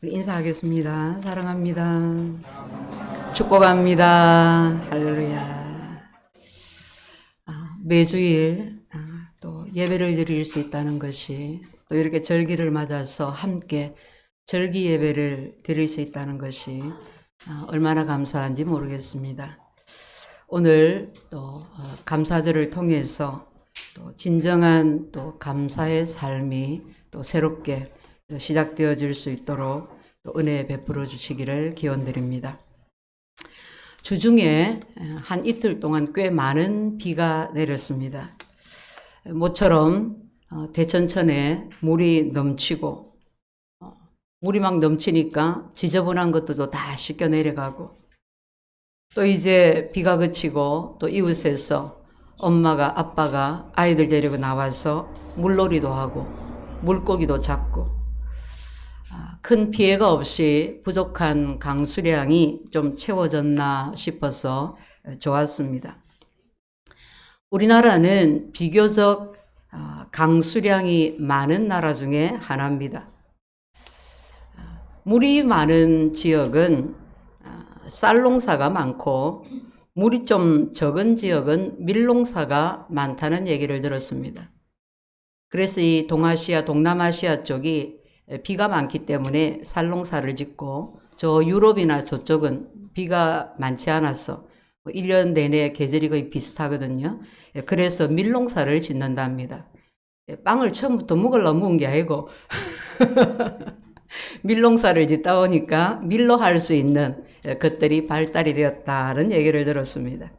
인사하겠습니다. 사랑합니다. 축복합니다. 할렐루야. 매주일 또 예배를 드릴 수 있다는 것이, 또 이렇게 절기를 맞아서 함께 절기 예배를 드릴 수 있다는 것이 얼마나 감사한지 모르겠습니다. 오늘 또 감사절을 통해서 또 진정한 또 감사의 삶이 또 새롭게 시작되어질 수 있도록 또 은혜 베풀어 주시기를 기원드립니다. 주중에 한 이틀 동안 꽤 많은 비가 내렸습니다. 모처럼 대천천에 물이 넘치고, 물이 막 넘치니까 지저분한 것들도 다 씻겨 내려가고, 또 이제 비가 그치고 또 이웃에서 엄마가 아빠가 아이들 데리고 나와서 물놀이도 하고 물고기도 잡고, 큰 피해가 없이 부족한 강수량이 좀 채워졌나 싶어서 좋았습니다. 우리나라는 비교적 강수량이 많은 나라 중에 하나입니다. 물이 많은 지역은 쌀농사가 많고, 물이 좀 적은 지역은 밀농사가 많다는 얘기를 들었습니다. 그래서 이 동아시아, 동남아시아 쪽이 비가 많기 때문에 쌀농사를 짓고, 저 유럽이나 저쪽은 비가 많지 않아서 1년 내내 계절이 거의 비슷하거든요. 그래서 밀농사를 짓는답니다. 빵을 처음부터 먹으려고 먹은 게 아니고 밀농사를 짓다 보니까 밀로 할 수 있는 것들이 발달이 되었다는 얘기를 들었습니다.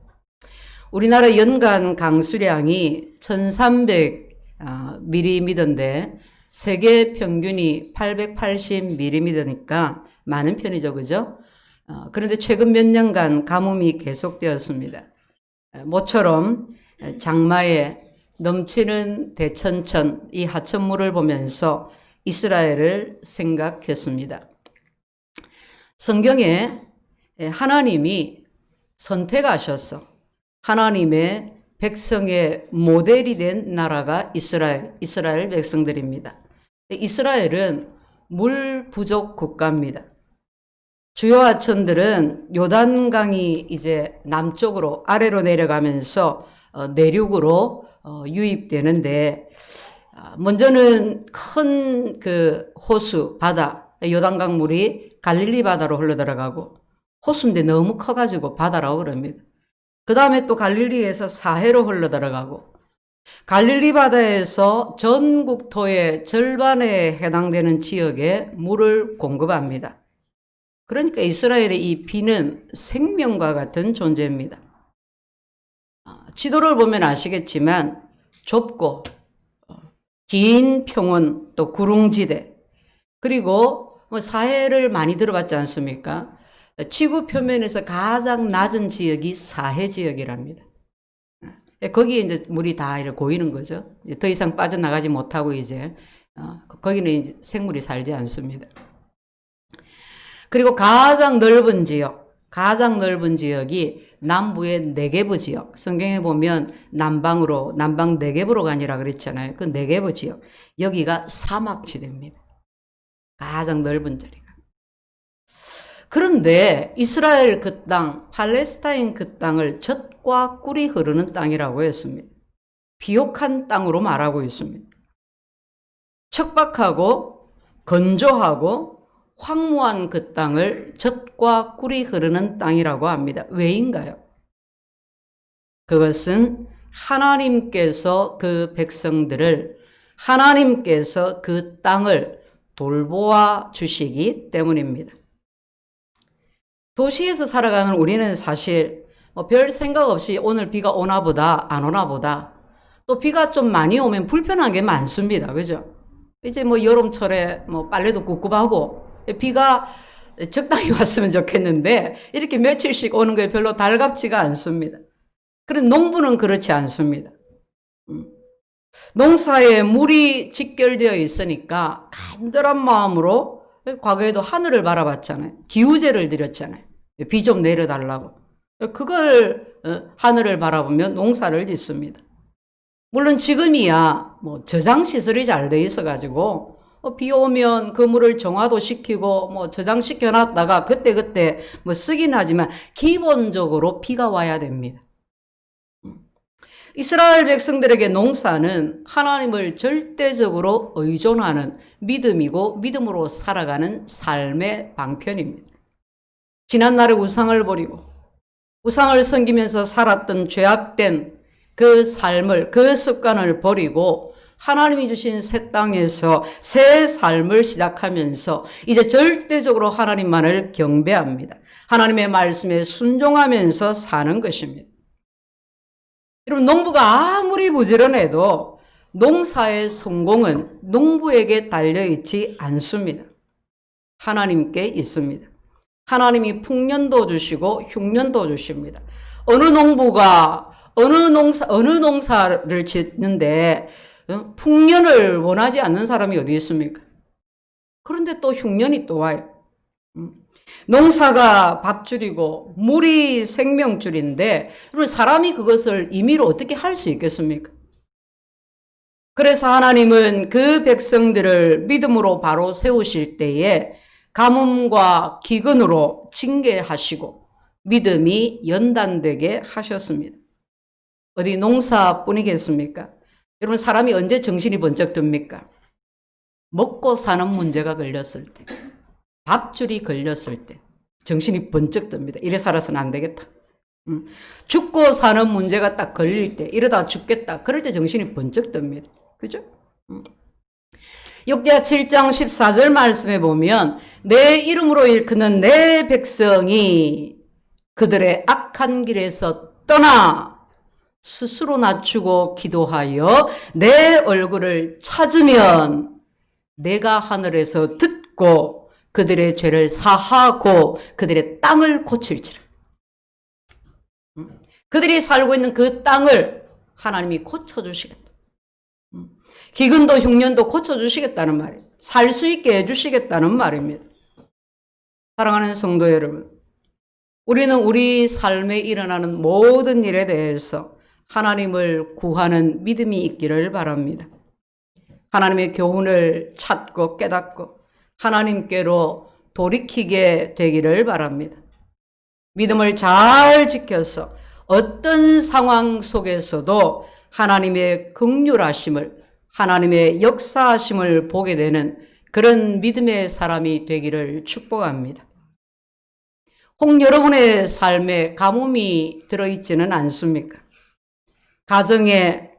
우리나라 연간 강수량이 1300mm인데 세계 평균이 880mm니까 많은 편이죠, 그죠? 그런데 최근 몇 년간 가뭄이 계속되었습니다. 모처럼 장마에 넘치는 대천천, 이 하천물을 보면서 이스라엘을 생각했습니다. 성경에 하나님이 선택하셔서 하나님의 백성의 모델이 된 나라가 이스라엘 백성들입니다. 이스라엘은 물 부족 국가입니다. 주요 하천들은 요단강이 이제 남쪽으로 아래로 내려가면서 내륙으로 유입되는데, 먼저는 큰 그 호수, 바다, 요단강 물이 갈릴리 바다로 흘러들어가고, 호수인데 너무 커가지고 바다라고 그럽니다. 그 다음에 또 갈릴리에서 사해로 흘러들어가고, 갈릴리 바다에서 전 국토의 절반에 해당되는 지역에 물을 공급합니다. 그러니까 이스라엘의 이 비는 생명과 같은 존재입니다. 지도를 보면 아시겠지만 좁고 긴 평원, 또 구릉지대, 그리고 사해를 많이 들어봤지 않습니까? 지구 표면에서 가장 낮은 지역이 사해 지역이랍니다. 거기에 이제 물이 다 이렇게 고이는 거죠. 더 이상 빠져나가지 못하고 이제 거기는 이제 생물이 살지 않습니다. 그리고 가장 넓은 지역이 남부의 네게브 지역. 성경에 보면 남방 네게브로가 아니라 그랬잖아요. 그 네게브 지역. 여기가 사막지대입니다. 가장 넓은 자리가. 그런데 이스라엘 그 땅, 팔레스타인 그 땅을 젖과 꿀이 흐르는 땅이라고 했습니다. 비옥한 땅으로 말하고 있습니다. 척박하고 건조하고 황무한 그 땅을 젖과 꿀이 흐르는 땅이라고 합니다. 왜인가요? 그것은 하나님께서 그 백성들을, 하나님께서 그 땅을 돌보아 주시기 때문입니다. 도시에서 살아가는 우리는 사실 별 생각 없이 오늘 비가 오나 보다 안 오나 보다, 또 비가 좀 많이 오면 불편한 게 많습니다. 그죠? 이제 여름철에 빨래도 꿉꿉하고 비가 적당히 왔으면 좋겠는데 이렇게 며칠씩 오는 게 별로 달갑지가 않습니다. 그런데 농부는 그렇지 않습니다. 농사에 물이 직결되어 있으니까 간절한 마음으로, 과거에도 하늘을 바라봤잖아요. 기우제를 드렸잖아요. 비 좀 내려달라고. 그걸 하늘을 바라보면 농사를 짓습니다. 물론 지금이야 저장시설이 잘 돼 있어가지고 비 오면 그 물을 정화도 시키고 뭐 저장시켜 놨다가 그때그때 뭐 쓰긴 하지만 기본적으로 비가 와야 됩니다. 이스라엘 백성들에게 농사는 하나님을 절대적으로 의존하는 믿음이고 믿음으로 살아가는 삶의 방편입니다. 지난날의 우상을 버리고 우상을 섬기면서 살았던 죄악된 그 삶을, 그 습관을 버리고 하나님이 주신 새 땅에서 새 삶을 시작하면서 이제 절대적으로 하나님만을 경배합니다. 하나님의 말씀에 순종하면서 사는 것입니다. 여러분, 농부가 아무리 부지런해도 농사의 성공은 농부에게 달려있지 않습니다. 하나님께 있습니다. 하나님이 풍년도 주시고 흉년도 주십니다. 어느 농부가 어느 농사를 짓는데 풍년을 원하지 않는 사람이 어디 있습니까? 그런데 또 흉년이 또 와요. 농사가 밥줄이고 물이 생명줄인데 사람이 그것을 임의로 어떻게 할 수 있겠습니까? 그래서 하나님은 그 백성들을 믿음으로 바로 세우실 때에 가뭄과 기근으로 징계하시고 믿음이 연단되게 하셨습니다. 어디 농사뿐이겠습니까? 여러분, 사람이 언제 정신이 번쩍 듭니까? 먹고 사는 문제가 걸렸을 때, 밥줄이 걸렸을 때 정신이 번쩍 듭니다. 이래 살아서는 안 되겠다. 죽고 사는 문제가 딱 걸릴 때, 이러다 죽겠다. 그럴 때 정신이 번쩍 듭니다. 그죠? 욥기야 7장 14절 말씀에 보면 내 이름으로 일컫는 내 백성이 그들의 악한 길에서 떠나 스스로 낮추고 기도하여 내 얼굴을 찾으면 내가 하늘에서 듣고 그들의 죄를 사하고 그들의 땅을 고칠지라. 그들이 살고 있는 그 땅을 하나님이 고쳐주시겠다. 기근도 흉년도 고쳐주시겠다는 말이에요. 살 수 있게 해주시겠다는 말입니다. 사랑하는 성도 여러분, 우리는 우리 삶에 일어나는 모든 일에 대해서 하나님을 구하는 믿음이 있기를 바랍니다. 하나님의 교훈을 찾고 깨닫고 하나님께로 돌이키게 되기를 바랍니다. 믿음을 잘 지켜서 어떤 상황 속에서도 하나님의 긍휼하심을, 하나님의 역사하심을 보게 되는 그런 믿음의 사람이 되기를 축복합니다. 혹 여러분의 삶에 가뭄이 들어있지는 않습니까? 가정에,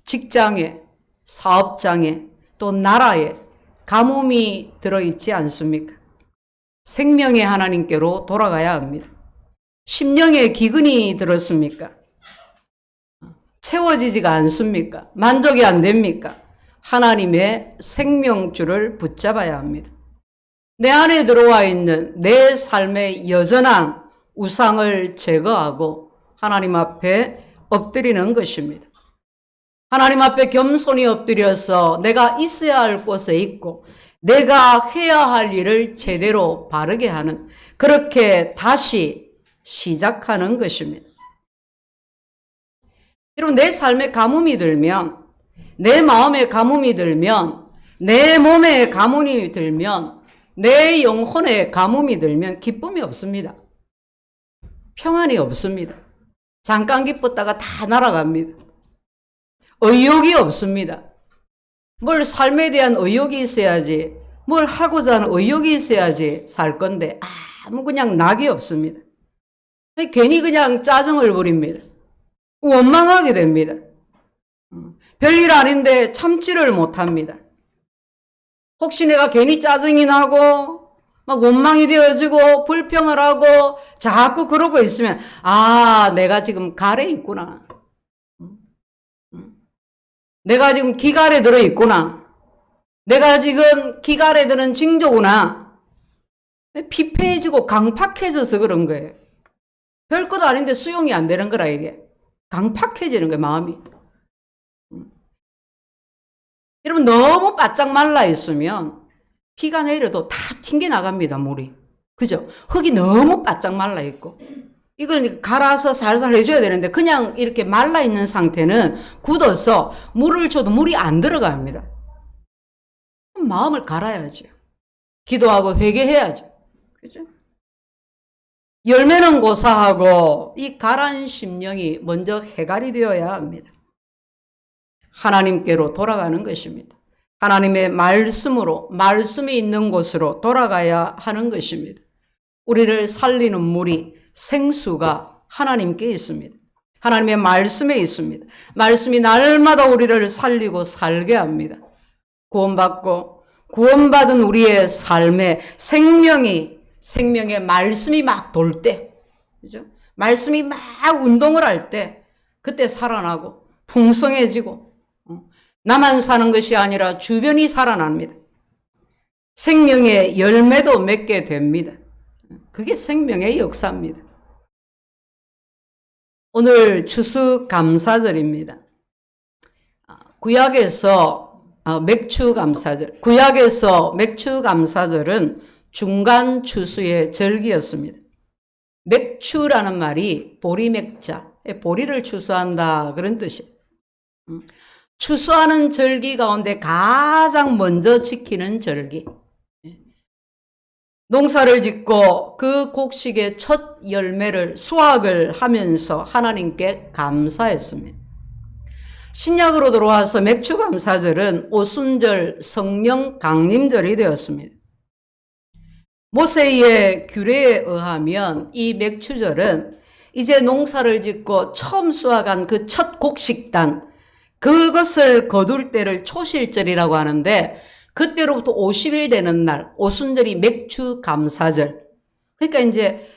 직장에, 사업장에, 또 나라에 가뭄이 들어있지 않습니까? 생명의 하나님께로 돌아가야 합니다. 심령에 기근이 들었습니까? 채워지지가 않습니까? 만족이 안 됩니까? 하나님의 생명줄을 붙잡아야 합니다. 내 안에 들어와 있는 내 삶의 여전한 우상을 제거하고 하나님 앞에 엎드리는 것입니다. 하나님 앞에 겸손히 엎드려서 내가 있어야 할 곳에 있고 내가 해야 할 일을 제대로 바르게 하는, 그렇게 다시 시작하는 것입니다. 여러분, 내 삶에 가뭄이 들면, 내 마음에 가뭄이 들면, 내 몸에 가뭄이 들면, 내 영혼에 가뭄이 들면 기쁨이 없습니다. 평안이 없습니다. 잠깐 기뻤다가 다 날아갑니다. 의욕이 없습니다. 뭘 삶에 대한 의욕이 있어야지, 뭘 하고자 하는 의욕이 있어야지 살 건데 아무 그냥 낙이 없습니다. 괜히 그냥 짜증을 부립니다. 원망하게 됩니다. 별일 아닌데 참지를 못합니다. 혹시 내가 괜히 짜증이 나고 막 원망이 되어지고 불평을 하고 자꾸 그러고 있으면 내가 지금 갈에 있구나. 내가 지금 기갈에 들어 있구나. 내가 지금 기갈에 드는 징조구나. 피폐해지고 강팍해져서 그런 거예요. 별것 아닌데 수용이 안 되는 거라 이게. 강팍해지는 거예요, 마음이. 여러분, 너무 바짝 말라 있으면 비가 내려도 다 튕겨 나갑니다, 물이. 그죠? 흙이 너무 바짝 말라 있고. 이걸 갈아서 살살 해줘야 되는데 그냥 이렇게 말라 있는 상태는 굳어서 물을 줘도 물이 안 들어갑니다. 그럼 마음을 갈아야죠. 기도하고 회개해야죠. 그죠? 열매는 고사하고 이 가라앉은 심령이 먼저 해갈이 되어야 합니다. 하나님께로 돌아가는 것입니다. 하나님의 말씀으로, 말씀이 있는 곳으로 돌아가야 하는 것입니다. 우리를 살리는 물이, 생수가 하나님께 있습니다. 하나님의 말씀에 있습니다. 말씀이 날마다 우리를 살리고 살게 합니다. 구원받은 우리의 삶에 생명의 말씀이 막 돌 때, 그죠? 말씀이 막 운동을 할 때, 그때 살아나고, 풍성해지고, 나만 사는 것이 아니라 주변이 살아납니다. 생명의 열매도 맺게 됩니다. 그게 생명의 역사입니다. 오늘 추수감사절입니다. 구약에서 맥추감사절, 구약에서 맥추감사절은 중간 추수의 절기였습니다. 맥추라는 말이 보리맥자, 보리를 추수한다 그런 뜻이에요. 추수하는 절기 가운데 가장 먼저 지키는 절기. 농사를 짓고 그 곡식의 첫 열매를 수확을 하면서 하나님께 감사했습니다. 신약으로 들어와서 맥추감사절은 오순절 성령 강림절이 되었습니다. 모세의 규례에 의하면 이 맥추절은 이제 농사를 짓고 처음 수확한 그 첫 곡식단, 그것을 거둘 때를 초실절이라고 하는데, 그때로부터 50일 되는 날, 오순절이 맥추감사절. 그러니까 이제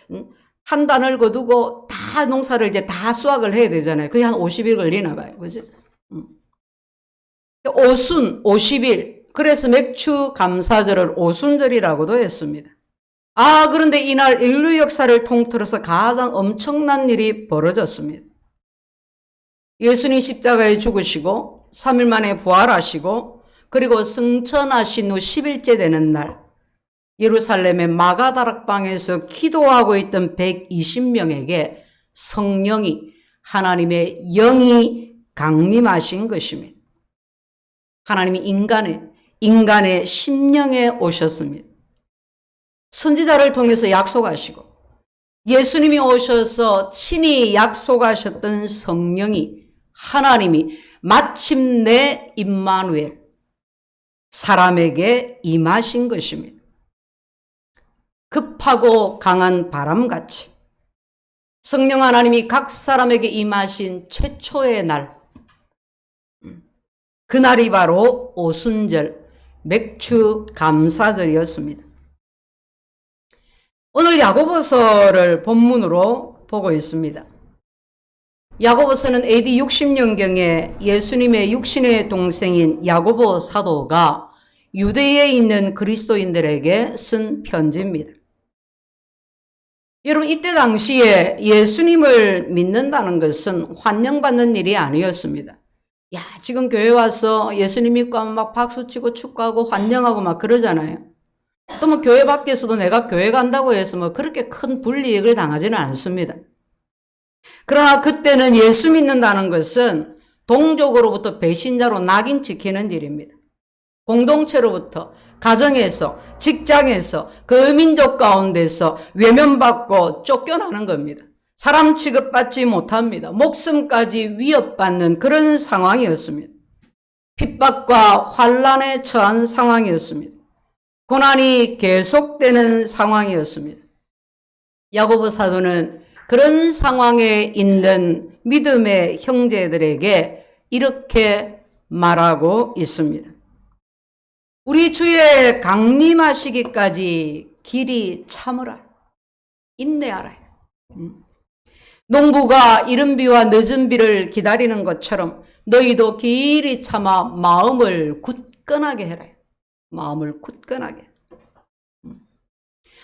한 단을 거두고 다 농사를 이제 다 수확을 해야 되잖아요. 그게 한 50일 걸리나 봐요. 그죠? 오순, 50일. 그래서 맥추감사절을 오순절이라고도 했습니다. 그런데 이날 인류 역사를 통틀어서 가장 엄청난 일이 벌어졌습니다. 예수님 십자가에 죽으시고 3일 만에 부활하시고 그리고 승천하신 후 10일째 되는 날 예루살렘의 마가다락방에서 기도하고 있던 120명에게 성령이, 하나님의 영이 강림하신 것입니다. 하나님이 인간의 심령에 오셨습니다. 선지자를 통해서 약속하시고 예수님이 오셔서 친히 약속하셨던 성령이, 하나님이 마침내 임마누엘, 사람에게 임하신 것입니다. 급하고 강한 바람같이 성령 하나님이 각 사람에게 임하신 최초의 날, 그날이 바로 오순절 맥추감사절이었습니다. 오늘 야고보서를 본문으로 보고 있습니다. 야고보서는 AD 60년경에 예수님의 육신의 동생인 야고보 사도가 유대에 있는 그리스도인들에게 쓴 편지입니다. 여러분, 이때 당시에 예수님을 믿는다는 것은 환영받는 일이 아니었습니다. 지금 교회 와서 예수님 믿고 하면 막 박수치고 축구하고 환영하고 막 그러잖아요. 또 뭐 교회 밖에서도 내가 교회 간다고 해서 뭐 그렇게 큰 불이익을 당하지는 않습니다. 그러나 그때는 예수 믿는다는 것은 동족으로부터 배신자로 낙인 찍히는 일입니다. 공동체로부터, 가정에서, 직장에서, 그 민족 가운데서 외면받고 쫓겨나는 겁니다. 사람 취급받지 못합니다. 목숨까지 위협받는 그런 상황이었습니다. 핍박과 환난에 처한 상황이었습니다. 고난이 계속되는 상황이었습니다. 야고보 사도는 그런 상황에 있는 믿음의 형제들에게 이렇게 말하고 있습니다. 우리 주의 강림하시기까지 길이 참으라. 인내하라. 농부가 이른 비와 늦은 비를 기다리는 것처럼 너희도 길이 참아 마음을 굳건하게 해라. 마음을 굳건하게.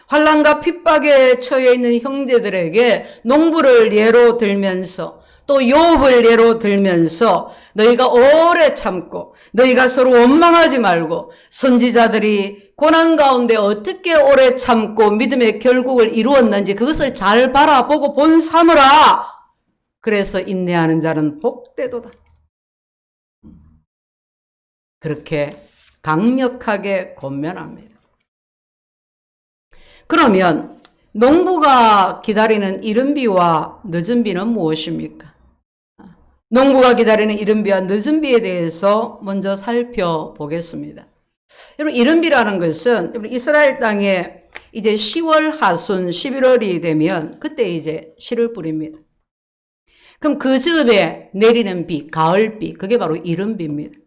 환난과 핍박에 처해 있는 형제들에게 농부를 예로 들면서 또 욥을 예로 들면서 너희가 오래 참고 너희가 서로 원망하지 말고 선지자들이 고난 가운데 어떻게 오래 참고 믿음의 결국을 이루었는지 그것을 잘 바라보고 본 삼으라. 그래서 인내하는 자는 복되도다. 그렇게 강력하게 권면합니다. 그러면 농부가 기다리는 이른 비와 늦은 비는 무엇입니까? 농부가 기다리는 이른 비와 늦은 비에 대해서 먼저 살펴보겠습니다. 여러분, 이른 비라는 것은 이스라엘 땅에 이제 10월 하순 11월이 되면 그때 이제 씨를 뿌립니다. 그럼 그 즈음에 내리는 비, 가을 비, 그게 바로 이른 비입니다.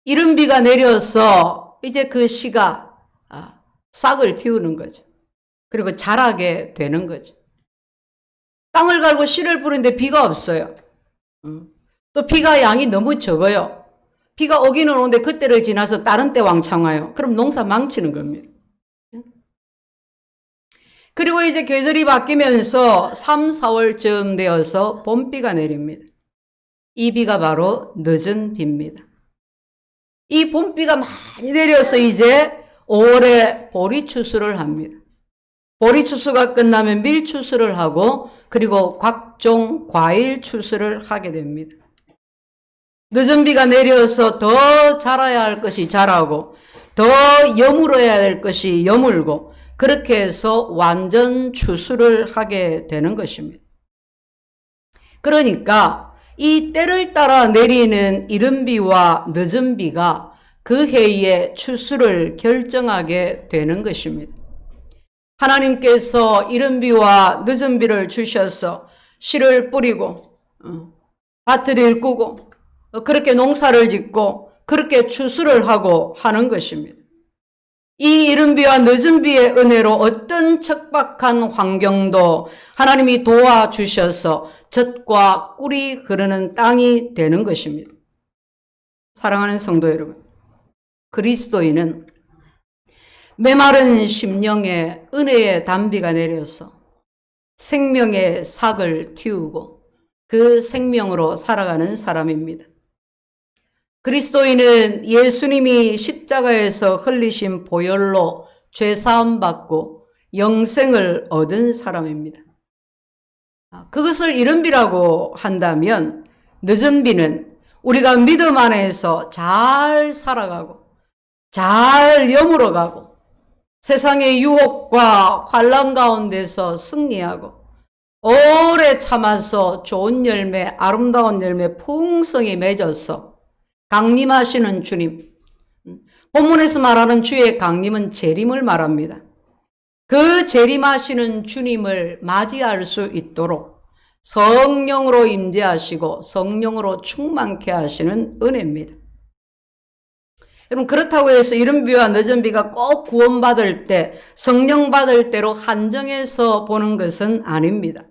이른 비가 내려서 이제 그 씨가 싹을 틔우는 거죠. 그리고 자라게 되는 거죠. 땅을 갈고 씨를 뿌리는데 비가 없어요. 또 비가 양이 너무 적어요. 비가 오기는 오는데 그때를 지나서 다른 때 왕창 와요. 그럼 농사 망치는 겁니다. 그리고 이제 계절이 바뀌면서 3, 4월쯤 되어서 봄비가 내립니다. 이 비가 바로 늦은 비입니다. 이 봄비가 많이 내려서 이제 5월에 보리 추수를 합니다. 보리 추수가 끝나면 밀 추수를 하고 그리고 각종 과일 추수를 하게 됩니다. 늦은 비가 내려서 더 자라야 할 것이 자라고 더 여물어야 할 것이 여물고 그렇게 해서 완전 추수를 하게 되는 것입니다. 그러니까 이 때를 따라 내리는 이른 비와 늦은 비가 그 해의 추수를 결정하게 되는 것입니다. 하나님께서 이른 비와 늦은 비를 주셔서 씨를 뿌리고 밭을 일구고 그렇게 농사를 짓고 그렇게 추수를 하고 하는 것입니다. 이 이른 비와 늦은 비의 은혜로 어떤 척박한 환경도 하나님이 도와주셔서 젖과 꿀이 흐르는 땅이 되는 것입니다. 사랑하는 성도 여러분, 그리스도인은 메마른 심령에 은혜의 단비가 내려서 생명의 삭을 틔우고 그 생명으로 살아가는 사람입니다. 그리스도인은 예수님이 십자가에서 흘리신 보혈로 죄사함 받고 영생을 얻은 사람입니다. 그것을 이른 비라고 한다면 늦은 비는 우리가 믿음 안에서 잘 살아가고 잘 여물어가고 세상의 유혹과 환난 가운데서 승리하고 오래 참아서 좋은 열매, 아름다운 열매 풍성히 맺어서 강림하시는 주님, 본문에서 말하는 주의 강림은 재림을 말합니다. 그 재림하시는 주님을 맞이할 수 있도록 성령으로 임재하시고 성령으로 충만케 하시는 은혜입니다. 여러분, 그렇다고 해서 이른 비와 늦은 비가 꼭 구원받을 때, 성령 받을 때로 한정해서 보는 것은 아닙니다.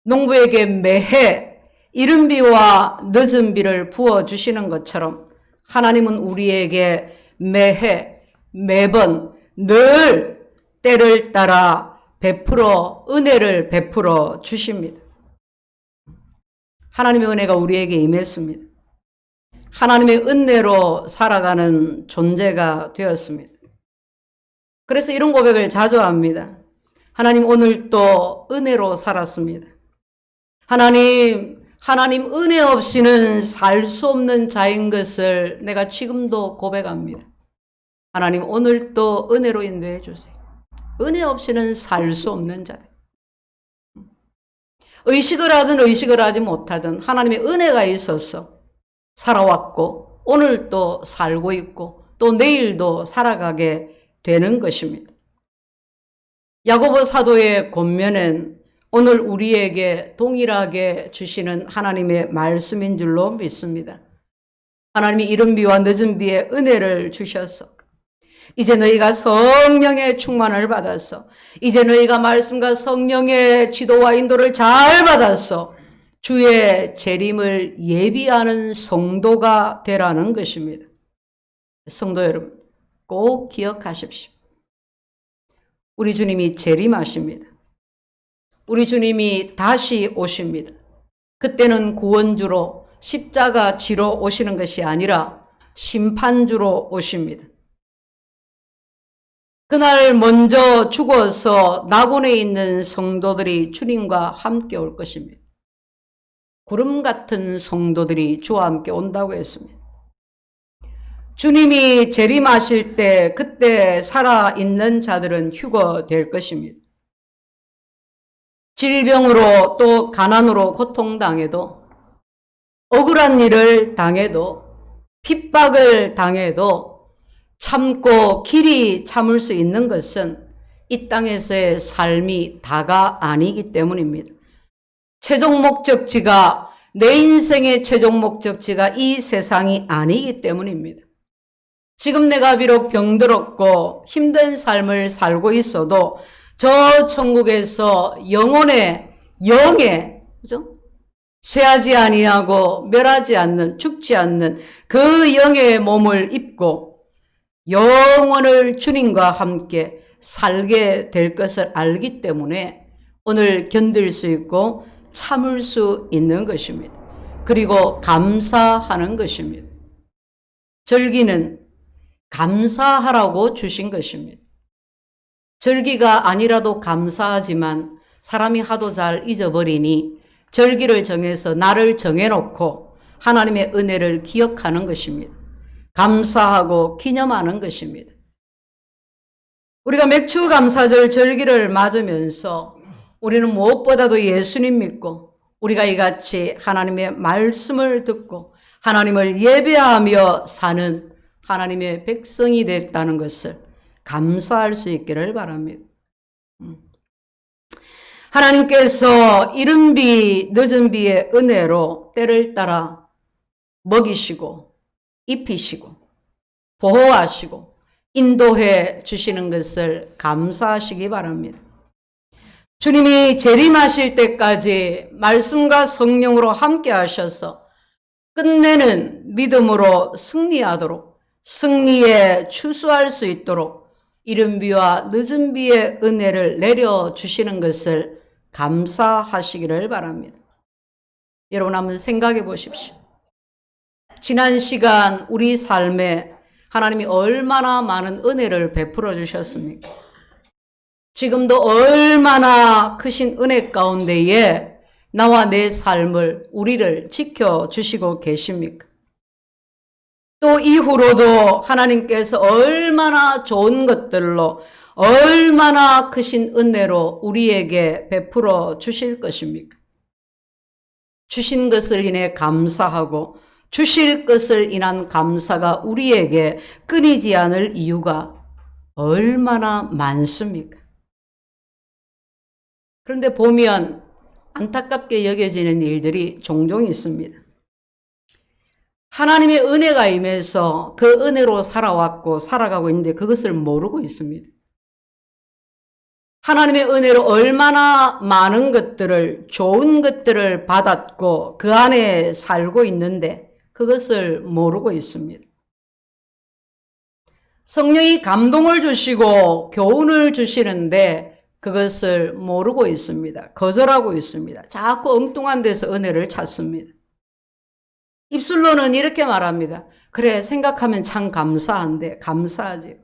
농부에게 매해 이른 비와 늦은 비를 부어주시는 것처럼 하나님은 우리에게 매해, 매번, 늘 때를 따라 은혜를 베풀어 주십니다. 하나님의 은혜가 우리에게 임했습니다. 하나님의 은혜로 살아가는 존재가 되었습니다. 그래서 이런 고백을 자주 합니다. 하나님, 오늘 또 은혜로 살았습니다. 하나님 은혜 없이는 살 수 없는 자인 것을 내가 지금도 고백합니다. 하나님, 오늘 또 은혜로 인도해 주세요. 은혜 없이는 살 수 없는 자들. 의식을 하든 의식을 하지 못하든 하나님의 은혜가 있어서 살아왔고 오늘도 살고 있고 또 내일도 살아가게 되는 것입니다. 야고보 사도의 권면은 오늘 우리에게 동일하게 주시는 하나님의 말씀인 줄로 믿습니다. 하나님이 이른 비와 늦은 비의 은혜를 주셔서 이제 너희가 성령의 충만을 받아서 이제 너희가 말씀과 성령의 지도와 인도를 잘 받아서 주의 재림을 예비하는 성도가 되라는 것입니다. 성도 여러분, 꼭 기억하십시오. 우리 주님이 재림하십니다. 우리 주님이 다시 오십니다. 그때는 구원주로 십자가 지로 오시는 것이 아니라 심판주로 오십니다. 그날 먼저 죽어서 낙원에 있는 성도들이 주님과 함께 올 것입니다. 구름 같은 성도들이 주와 함께 온다고 했습니다. 주님이 재림하실 때 그때 살아있는 자들은 휴거될 것입니다. 질병으로 또 가난으로 고통당해도, 억울한 일을 당해도, 핍박을 당해도 참고 길이 참을 수 있는 것은 이 땅에서의 삶이 다가 아니기 때문입니다. 최종 목적지가, 내 인생의 최종 목적지가 이 세상이 아니기 때문입니다. 지금 내가 비록 병들었고 힘든 삶을 살고 있어도 저 천국에서 영혼의 영에, 그죠? 쇠하지 아니하고 멸하지 않는, 죽지 않는 그 영의 몸을 입고 영원을 주님과 함께 살게 될 것을 알기 때문에 오늘 견딜 수 있고 참을 수 있는 것입니다. 그리고 감사하는 것입니다. 절기는 감사하라고 주신 것입니다. 절기가 아니라도 감사하지만 사람이 하도 잘 잊어버리니 절기를 정해서 날을 정해놓고 하나님의 은혜를 기억하는 것입니다. 감사하고 기념하는 것입니다. 우리가 맥추감사절 절기를 맞으면서 우리는 무엇보다도 예수님 믿고 우리가 이같이 하나님의 말씀을 듣고 하나님을 예배하며 사는 하나님의 백성이 됐다는 것을 감사할 수 있기를 바랍니다. 하나님께서 이른 비 늦은 비의 은혜로 때를 따라 먹이시고 입히시고 보호하시고 인도해 주시는 것을 감사하시기 바랍니다. 주님이 재림하실 때까지 말씀과 성령으로 함께 하셔서 끝내는 믿음으로 승리하도록, 승리에 추수할 수 있도록 이른 비와 늦은 비의 은혜를 내려주시는 것을 감사하시기를 바랍니다. 여러분 한번 생각해 보십시오. 지난 시간 우리 삶에 하나님이 얼마나 많은 은혜를 베풀어 주셨습니까? 지금도 얼마나 크신 은혜 가운데에 나와 내 삶을, 우리를 지켜주시고 계십니까? 또 이후로도 하나님께서 얼마나 좋은 것들로, 얼마나 크신 은혜로 우리에게 베풀어 주실 것입니까? 주신 것을 인해 감사하고 주실 것을 인한 감사가 우리에게 끊이지 않을 이유가 얼마나 많습니까? 그런데 보면 안타깝게 여겨지는 일들이 종종 있습니다. 하나님의 은혜가 임해서 그 은혜로 살아왔고 살아가고 있는데 그것을 모르고 있습니다. 하나님의 은혜로 얼마나 많은 것들을, 좋은 것들을 받았고 그 안에 살고 있는데 그것을 모르고 있습니다. 성령이 감동을 주시고 교훈을 주시는데 그것을 모르고 있습니다. 거절하고 있습니다. 자꾸 엉뚱한 데서 은혜를 찾습니다. 입술로는 이렇게 말합니다. 그래, 생각하면 참 감사한데, 감사하지.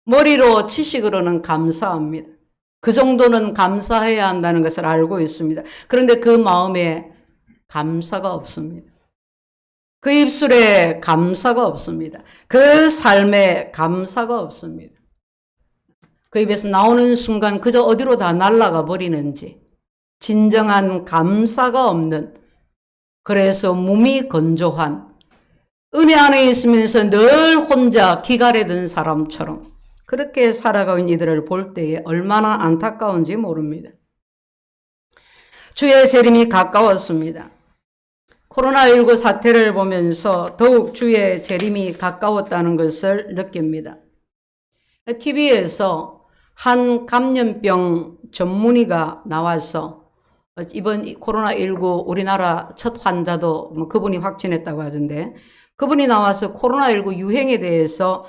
머리로 지식으로는 감사합니다. 그 정도는 감사해야 한다는 것을 알고 있습니다. 그런데 그 마음에 감사가 없습니다. 그 입술에 감사가 없습니다. 그 삶에 감사가 없습니다. 그 입에서 나오는 순간 그저 어디로 다 날아가 버리는지 진정한 감사가 없는, 그래서 몸이 건조한, 은혜 안에 있으면서 늘 혼자 기갈에 사람처럼 그렇게 살아가고 있는 이들을 볼 때에 얼마나 안타까운지 모릅니다. 주의 재림이 가까웠습니다. 코로나19 사태를 보면서 더욱 주의 재림이 가까웠다는 것을 느낍니다. TV에서 한 감염병 전문의가 나와서 이번 코로나19 우리나라 첫 환자도 그분이 확진했다고 하던데, 그분이 나와서 코로나19 유행에 대해서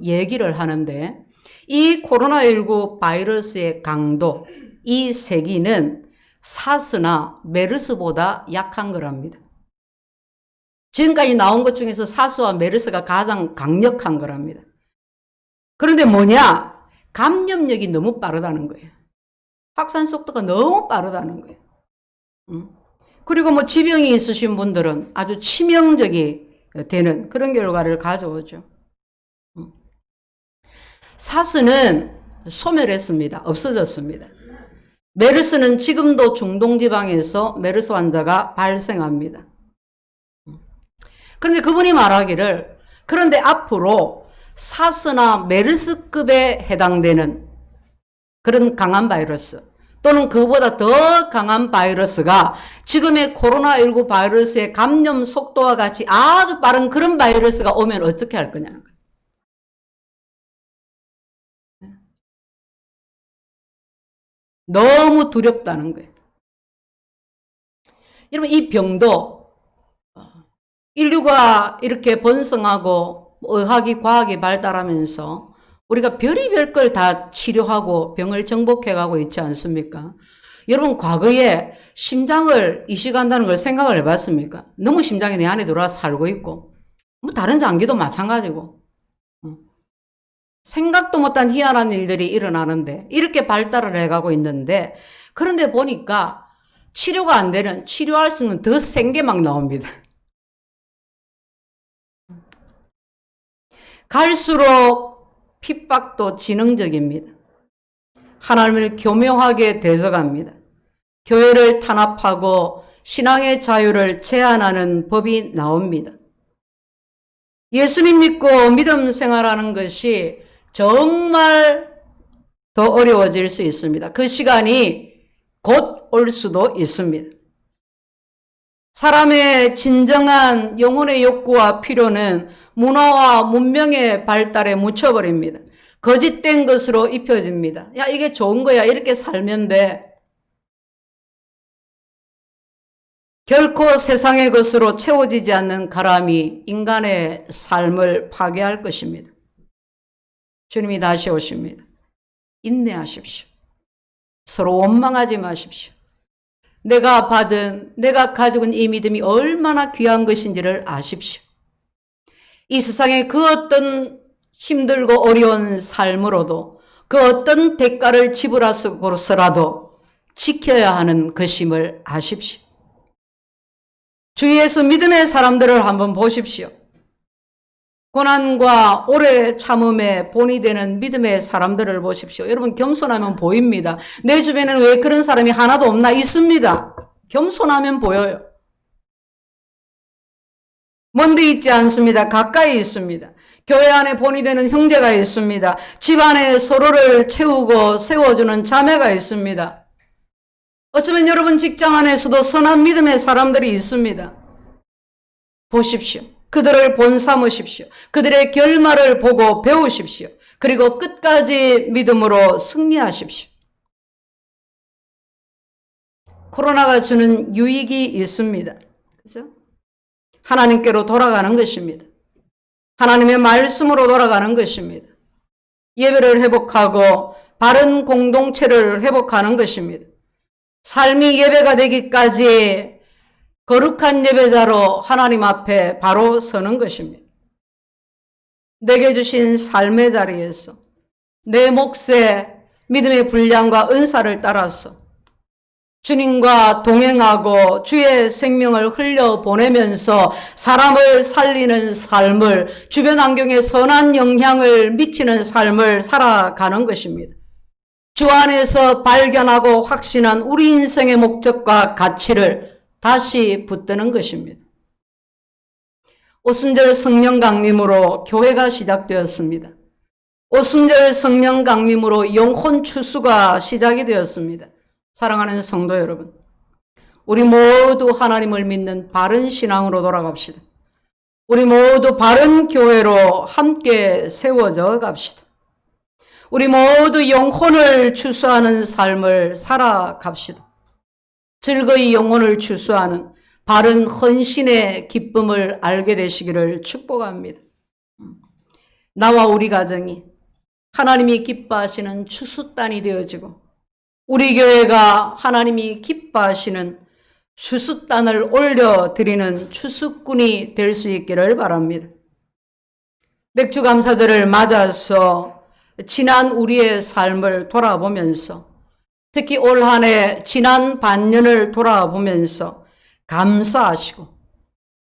얘기를 하는데, 이 코로나19 바이러스의 강도, 이 세기는 사스나 메르스보다 약한 거랍니다. 지금까지 나온 것 중에서 사스와 메르스가 가장 강력한 거랍니다. 그런데 뭐냐? 감염력이 너무 빠르다는 거예요. 확산 속도가 너무 빠르다는 거예요. 그리고 뭐 지병이 있으신 분들은 아주 치명적이 되는 그런 결과를 가져오죠. 사스는 소멸했습니다. 없어졌습니다. 메르스는 지금도 중동 지방에서 메르스 환자가 발생합니다. 그런데 그분이 말하기를, 그런데 앞으로 사스나 메르스급에 해당되는 그런 강한 바이러스 또는 그보다 더 강한 바이러스가 지금의 코로나19 바이러스의 감염 속도와 같이 아주 빠른 그런 바이러스가 오면 어떻게 할 거냐는 거예요. 너무 두렵다는 거예요. 여러분, 이 병도 인류가 이렇게 번성하고 의학이 과학이 발달하면서 우리가 별의별 걸 다 치료하고 병을 정복해가고 있지 않습니까? 여러분, 과거에 심장을 이식한다는 걸 생각을 해봤습니까? 너무 심장이 내 안에 들어와서 살고 있고, 뭐 다른 장기도 마찬가지고, 생각도 못한 희한한 일들이 일어나는데, 이렇게 발달을 해가고 있는데, 그런데 보니까 치료가 안 되는, 치료할 수 있는 더 센 게 막 나옵니다. 갈수록 핍박도 지능적입니다. 하나님을 교묘하게 대적합니다. 교회를 탄압하고 신앙의 자유를 제한하는 법이 나옵니다. 예수님 믿고 믿음 생활하는 것이 정말 더 어려워질 수 있습니다. 그 시간이 곧 올 수도 있습니다. 사람의 진정한 영혼의 욕구와 필요는 문화와 문명의 발달에 묻혀버립니다. 거짓된 것으로 입혀집니다. 야, 이게 좋은 거야. 이렇게 살면 돼. 결코 세상의 것으로 채워지지 않는 가람이 인간의 삶을 파괴할 것입니다. 주님이 다시 오십니다. 인내하십시오. 서로 원망하지 마십시오. 내가 가지고 있는 이 믿음이 얼마나 귀한 것인지를 아십시오. 이 세상의 그 어떤 힘들고 어려운 삶으로도 그 어떤 대가를 지불하고서라도 지켜야 하는 것임을 아십시오. 주위에서 믿음의 사람들을 한번 보십시오. 고난과 오래 참음에 본이 되는 믿음의 사람들을 보십시오. 여러분, 겸손하면 보입니다. 내 주변에는 왜 그런 사람이 하나도 없나? 있습니다. 겸손하면 보여요. 먼데 있지 않습니다. 가까이 있습니다. 교회 안에 본이 되는 형제가 있습니다. 집 안에 서로를 채우고 세워주는 자매가 있습니다. 어쩌면 여러분 직장 안에서도 선한 믿음의 사람들이 있습니다. 보십시오. 그들을 본삼으십시오. 그들의 결말을 보고 배우십시오. 그리고 끝까지 믿음으로 승리하십시오. 코로나가 주는 유익이 있습니다. 그죠? 하나님께로 돌아가는 것입니다. 하나님의 말씀으로 돌아가는 것입니다. 예배를 회복하고 바른 공동체를 회복하는 것입니다. 삶이 예배가 되기까지 거룩한 예배자로 하나님 앞에 바로 서는 것입니다. 내게 주신 삶의 자리에서 내 몫의 믿음의 분량과 은사를 따라서 주님과 동행하고 주의 생명을 흘려보내면서 사람을 살리는 삶을, 주변 환경에 선한 영향을 미치는 삶을 살아가는 것입니다. 주 안에서 발견하고 확신한 우리 인생의 목적과 가치를 다시 붙드는 것입니다. 오순절 성령 강림으로 교회가 시작되었습니다. 오순절 성령 강림으로 영혼 추수가 시작이 되었습니다. 사랑하는 성도 여러분, 우리 모두 하나님을 믿는 바른 신앙으로 돌아갑시다. 우리 모두 바른 교회로 함께 세워져 갑시다. 우리 모두 영혼을 추수하는 삶을 살아갑시다. 즐거이 영혼을 추수하는 바른 헌신의 기쁨을 알게 되시기를 축복합니다. 나와 우리 가정이 하나님이 기뻐하시는 추수단이 되어지고 우리 교회가 하나님이 기뻐하시는 추수단을 올려드리는 추수꾼이 될 수 있기를 바랍니다. 맥주감사절을 맞아서 지난 우리의 삶을 돌아보면서 특히 올 한 해 지난 반년을 돌아보면서 감사하시고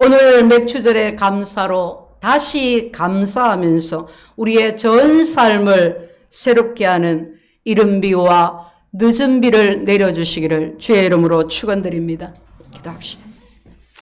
오늘 맥주절의 감사로 다시 감사하면서 우리의 전 삶을 새롭게 하는 이른 비와 늦은 비를 내려주시기를 주의 이름으로 축원드립니다. 기도합시다.